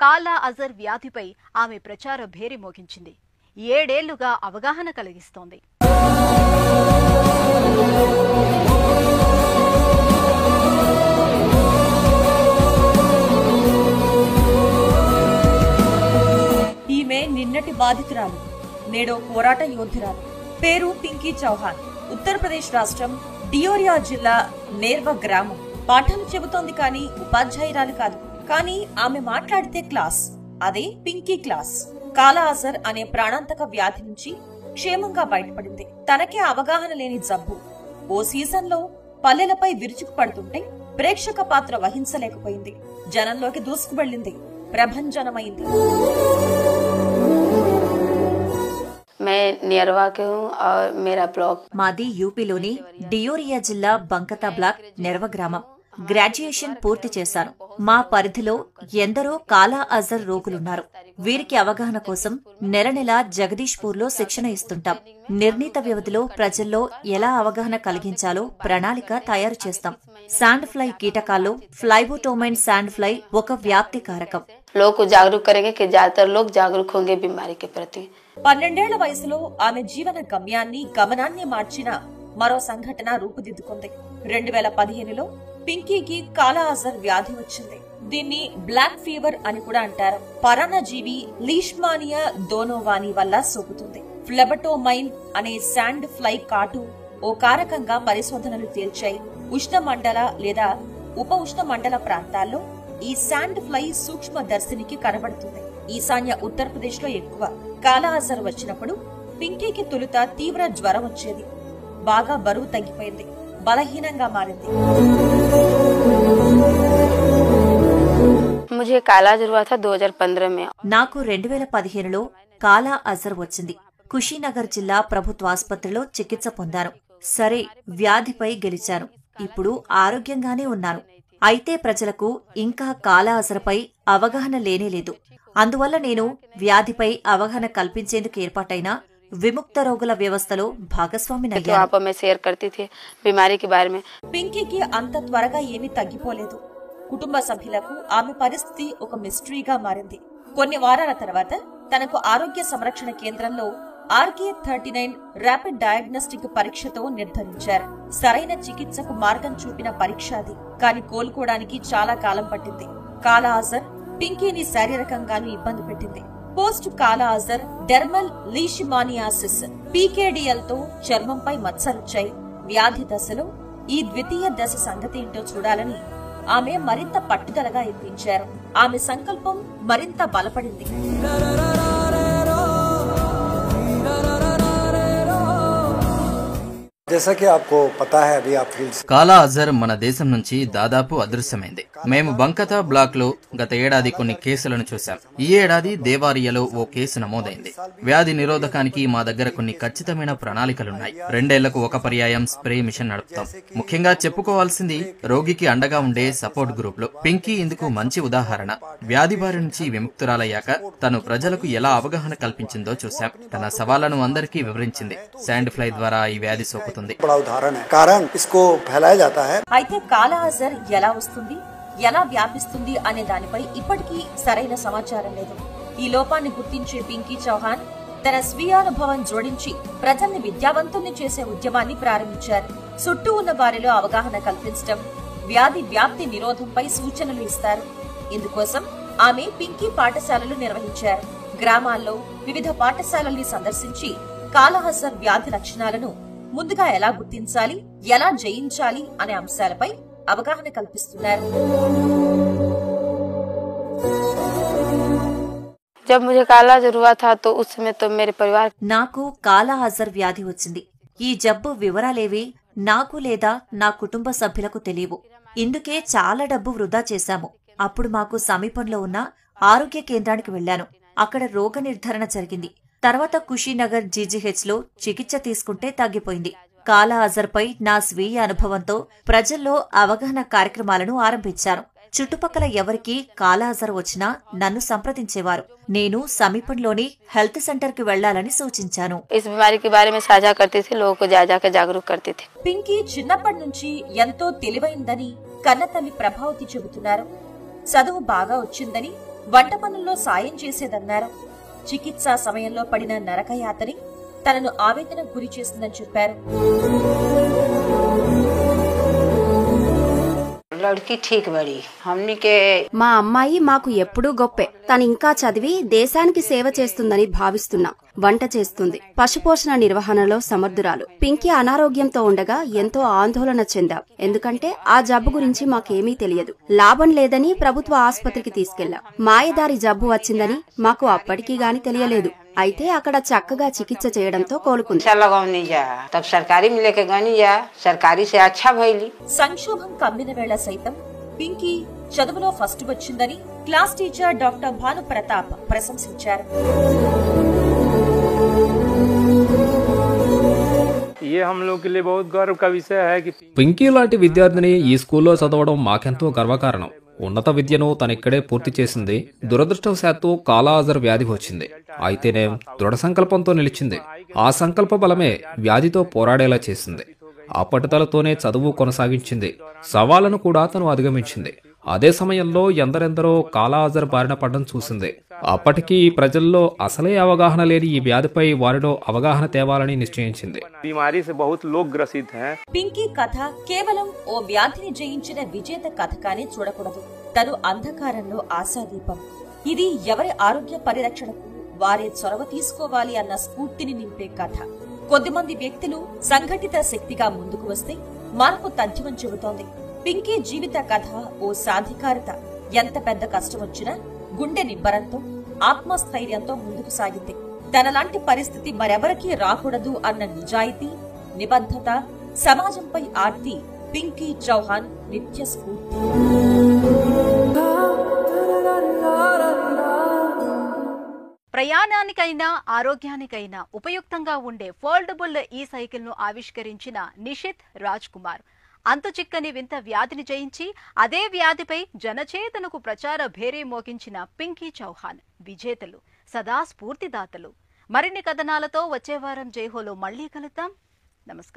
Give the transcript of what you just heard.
కాలా అజర్ వ్యాధిపై ఆమె ప్రచార భేరి మోగించింది. 7 ఏళ్లుగా అవగాహన కలిగిస్తోంది. ఈమె నిన్నటి బాధితురాలు, నేడో పోరాట యోధురాలు. పేరు పింకీ చౌహాన్. ఉత్తరప్రదేశ్ రాష్ట్రం డియోరియా జిల్లా నేర్వ గ్రామం. పాఠాలు చెబుతోంది కానీ ఉపాధ్యాయురాలు కాదు. కానీ ఆమె మాట్లాడితే క్లాస్. అదే పింకీ క్లాస్. కాలా అజర్ అనే ప్రాణాంతక వ్యాధి నుంచి క్షేమంగా బయటపడింది. తనకే అవగాహన లేని జబ్బు ఓ సీజన్లో పల్లెలపై విరుచుకు పడుతుంటే ప్రేక్షక పాత్ర వహించలేకపోయింది. జనంలోకి దూసుకువెళ్లింది, ప్రభంజనమైంది. మాది యూపీలోని డియోరియా జిల్లా బంకతా బ్లాక్ నెర్వ గ్రామం. గ్రాడ్యుయేషన్ పూర్తి చేశాను. మా పరిధిలో ఎందరో కాలా అజర్ రోగులున్నారు. వీరికి అవగాహన కోసం నెల నెలా జగదీష్పూర్లో శిక్షణ ఇస్తుంటాం. నిర్ణీత వ్యవధిలో ప్రజల్లో ఎలా అవగాహన కలిగించాలో ప్రణాళిక తయారు చేస్తాం. శాండ్ ఫ్లై కీటకాల్లో ఫ్లైబోటోమైన్ శాండ్ ఫ్లై ఒక వ్యాప్తి కారకం. 12 ఏళ్ల వయసులో ఆమె జీవన గమనాన్ని మార్చిన మరో సంఘటన రూపుదిద్దుకుంది. 2015లో పింకీకి కాలా అజర్ వ్యాధి వచ్చింది. దీన్ని బ్లాక్ ఫీవర్ అని కూడా అంటారు. పరాన్నజీవి లీష్మానియా దోనోవాని వల్ల సోకుతుంది. ఫ్లెబటోమైన్ అనే శాండ్ ఫ్లై కాటు ఓ కారకంగా పరిశోధనలు తేల్చాయి. ఉష్ణమండల లేదా ఉప ఉష్ణమండల ప్రాంతాల్లో ఈ శాండ్ ఫ్లై సూక్ష్మ దర్శినికి కనబడుతుంది. ఈశాన్య ఉత్తరప్రదేశ్ లో ఎక్కువ. కాలా అజర్ వచ్చినప్పుడు పింకీకి తొలుత తీవ్ర జ్వరం వచ్చేది. బాగా బరువు తగ్గిపోయింది, బలహీనంగా మారింది. నాకు 2015లో కాలా అజర్ వచ్చింది. కుషీనగర్ జిల్లా ప్రభుత్వాసుపత్రిలో చికిత్స పొందాను. సరే, వ్యాధిపై గెలిచాను. ఇప్పుడు ఆరోగ్యంగానే ఉన్నాను. అయితే ప్రజలకు ఇంకా కాలా అజర్పై అవగాహన లేనేలేదు. అందువల్ల నేను వ్యాధిపై అవగాహన కల్పించేందుకు ఏర్పాటైన విముక్త రోగుల వ్యవస్థలో భాగస్వామినయ్యాను. పింకీకి అంత త్వరగా ఏమీ తగ్గిపోలేదు. కుటుంబ సభ్యులకు ఆమె పరిస్థితి ఒక మిస్టరీగా మారింది. కొన్ని వారాల తర్వాత తనకు ఆరోగ్య సంరక్షణ కేంద్రంలో RK39 ర్యాపిడ్ డయాగ్నోస్టిక్ పరీక్షతో నిర్ధారించారు. సరైన చికిత్సకు మార్గం చూపిన పరీక్ష అది. కానీ కోలుకోవడానికి చాలా కాలం పట్టింది. కాలా అజర్ పింకీని శారీరకంగానూ ఇబ్బంది పెట్టింది. పోస్ట్ కాలా అజర్ డెర్మల్ లీషిమానియాసిస్ PKDL తో చర్మంపై మచ్చలొచ్చాయి. వ్యాధి దశలో ఈ ద్వితీయ దశ సంగతి ఏంటో చూడాలని ఆమె మరింత పట్టుదలగా ఎత్తించారు. ఆమె సంకల్పం మరింత బలపడింది. కాలా అజర్ మన దేశం నుంచి దాదాపు అదృశ్యమైంది. మేము బంకతా బ్లాక్ లో గత ఏడాది కొన్ని కేసులను చూశాం. ఈ ఏడాది దేవారియలో ఓ కేసు నమోదైంది. వ్యాధి నిరోధకానికి మా దగ్గర కొన్ని ఖచ్చితమైన ప్రణాళికలున్నాయి. 2 ఏళ్లకు ఒక పర్యాయం స్ప్రే మిషన్ నడుపుతాం. ముఖ్యంగా చెప్పుకోవాల్సింది రోగికి అండగా ఉండే సపోర్ట్ గ్రూపులు. పింకీ ఇందుకు మంచి ఉదాహరణ. వ్యాధి బారి నుంచి విముక్తురాలయ్యాక తను ప్రజలకు ఎలా అవగాహన కల్పించిందో చూశాం. తన సవాళ్లను అందరికీ వివరించింది. శాండ్ ఫ్లై ద్వారా ఈ వ్యాధి సోకుతుంది. అయితే కాలా అజర్ ఎలా వస్తుంది, ఎలా వ్యాపిస్తుంది అనే దానిపై ఇప్పటికీ సరైన సమాచారం లేదు. ఈ లోపాన్ని గుర్తించే పింకీ చౌహాన్ తన స్వీయానుభవం జోడించి ప్రజల్ని విద్యావంతుల్ని చేసే ఉద్యమాన్ని ప్రారంభించారు. చుట్టూ ఉన్న వారిలో అవగాహన కల్పించడం, వ్యాధి వ్యాప్తి నిరోధంపై సూచనలు ఇస్తారు. ఇందుకోసం ఆమె పింకీ పాఠశాలలు నిర్వహించారు. గ్రామాల్లో వివిధ పాఠశాలల్ని సందర్శించి కాలా అజర్ వ్యాధి లక్షణాలను ముందుగా ఎలా గుర్తించాలి, ఎలా జయించాలి అనే అంశాలపై అవగాహన కల్పిస్తున్నారు. నాకు కాలా అజర్ వ్యాధి వచ్చింది. ఈ జబ్బు వివరాలేవి నాకు లేదా నా కుటుంబ సభ్యులకు తెలియవు. ఇందుకే చాలా డబ్బు వృధా చేశాము. అప్పుడు మాకు సమీపంలో ఉన్న ఆరోగ్య కేంద్రానికి వెళ్లాను. అక్కడ రోగ నిర్ధారణ జరిగింది. తర్వాత కుషీనగర్ GGH లో చికిత్స తీసుకుంటే తగ్గిపోయింది. కాలా అజర్ పై నా స్వీయ అనుభవంతో ప్రజల్లో అవగాహన కార్యక్రమాలను ఆరంభించాను. చుట్టుపక్కల ఎవరికి కాలా అజర్ వచ్చినా నన్ను సంప్రదించేవారు. నేను సమీపంలోని హెల్త్ సెంటర్ కి వెళ్లాలని సూచించాను. పింకీ చిన్నప్పటి నుంచి ఎంతో తెలివైందని కన్నతల్లి ప్రభావతి చెబుతున్నారు. చదువు బాగా వచ్చిందని వంట పనుల్లో సాయం చేసేదన్నారు. చికిత్సా సమయంలో పడిన నరకయాతని తనను ఆవేదనకు గురి చేసిందని చెప్పారు. మా అమ్మాయి మాకు ఎప్పుడూ గొప్పే. తనింకా చదివి దేశానికి సేవ చేస్తుందని భావిస్తున్నా. వంట చేస్తుంది, పశుపోషణ నిర్వహణలో సమర్థురాలు. పింకీ అనారోగ్యంతో ఉండగా ఎంతో ఆందోళన చెందాం. ఎందుకంటే ఆ జబ్బు గురించి మాకేమీ తెలియదు. లాభం లేదని ప్రభుత్వ ఆసుపత్రికి తీసుకెళ్లాం. మాయదారి జబ్బు వచ్చిందని మాకు అప్పటికీ గాని తెలియలేదు. అయితే అక్కడ చక్కగా చికిత్స చేయడంతో కోలుకుంది. సంక్షోభం కమ్మిన వేళ సైతం పింకీ చదువులో ఫస్ట్ వచ్చిందని class teacher doctor Bhanu Pratap ప్రశంసించారు. పింకీ లాంటి విద్యార్థిని ఈ స్కూల్లో చదవడం మాకెంతో గర్వకారణం. ఉన్నత విద్యను తనిక్కడే పూర్తి చేసింది. దురదృష్టవశాత్తు కాలాజర్ వ్యాధి వచ్చింది. అయితేనేం దృఢ సంకల్పంతో నిలిచింది. ఆ సంకల్ప బలమే వ్యాధితో పోరాడేలా చేసింది. ఆ పట్టుదలతోనే చదువు కొనసాగించింది. సవాళ్లను కూడా తను అధిగమించింది. అదే సమయంలో ఎందరెందరో కాలాజర్ బారిన పడడం చూసింది. అప్పటికీ ప్రజల్లో అసలే అవగాహన లేని ఈ వ్యాధిపై వారిలో అవగాహన తేవాలని నిశ్చయించింది. పింకీ కథ కేవలం ఓ వ్యాధిని జయించిన విజేత కథగానే చూడకూడదు. తను అంధకారంలో ఆశాదీపం. ఇది ఎవరి ఆరోగ్య పరిరక్షణకు వారే చొరవ తీసుకోవాలి అన్న స్ఫూర్తిని నింపే కథ. కొద్దిమంది వ్యక్తులు సంఘటిత శక్తిగా ముందుకు వస్తే మార్పు తథ్యమని చెబుతోంది. పింకీ జీవిత కథ ఓ సాధికారత. ఎంత పెద్ద కష్టం వచ్చినా గుండె నిబ్బరంతో, ఆత్మస్థైర్యంతో ముందుకు సాగింది. తనలాంటి పరిస్థితి మరెవరికీ రాకూడదు అన్న నిజాయితీ, నిబద్ధత, సమాజంపై ఆర్తి పింకీ చౌహాన్ నిత్య స్ఫూర్తి. ప్రయాణానికైనా ఆరోగ్యానికైనా ఉపయుక్తంగా ఉండే ఫోల్డబుల్ ఈ సైకిల్ ను ఆవిష్కరించిన నిషిత్ రాజ్ కుమార్ అంతుచిక్కని వింత వ్యాధిని జయించి అదే వ్యాధిపై జనచేతనకు ప్రచార భేరీ మోగించిన పింకీ చౌహాన్ విజేతలు, సదా స్ఫూర్తిదాతలు. మరిన్ని కథనాలతో వచ్చే వారం జైహోలో మళ్లీ కలుద్దాం. నమస్కారం.